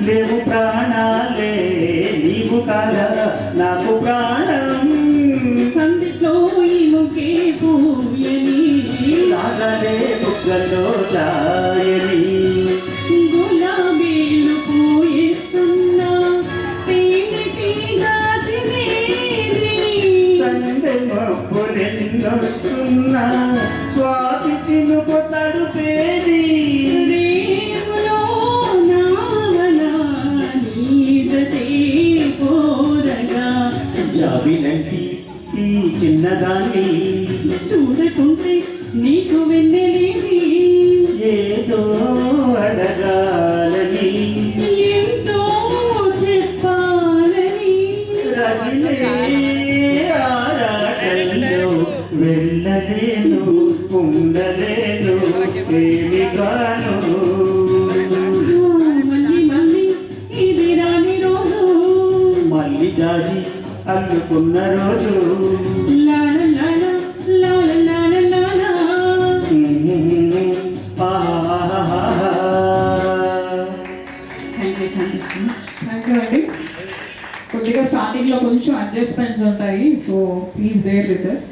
లేవు ప్రాణాలే నీవు కాదా నాకు ప్రాణం సందిట్లో ఈ ముఖే పూయని రాగలే బుగ్గలో దాయని గులాబీలు పూయిస్తున్నా తేనెటీగా తినేది సందె మబ్బులెన్నొస్తున్నా స్వాతి తినుకు తడుపేది జాబిలంటి ఈ చిన్నదాన్ని చూడకుంటే నీకు వెన్నెలేది ఏదో అడగాలని ఎంతో చెప్పాలని ఆరాటంలో వెళ్ళలేను ఉండలేను ఏమిగాను మళ్ళీ మళ్ళీ ఇది రాని రోజు మళ్ళీ జారి అల్లుకున్న రోజు లాల లాల లాల లాల లాల థ్యాంక్ యూ అండి. కొద్దిగా స్టార్టింగ్లో కొంచెం అడ్జస్ట్మెంట్స్ ఉంటాయి, so please bear with us.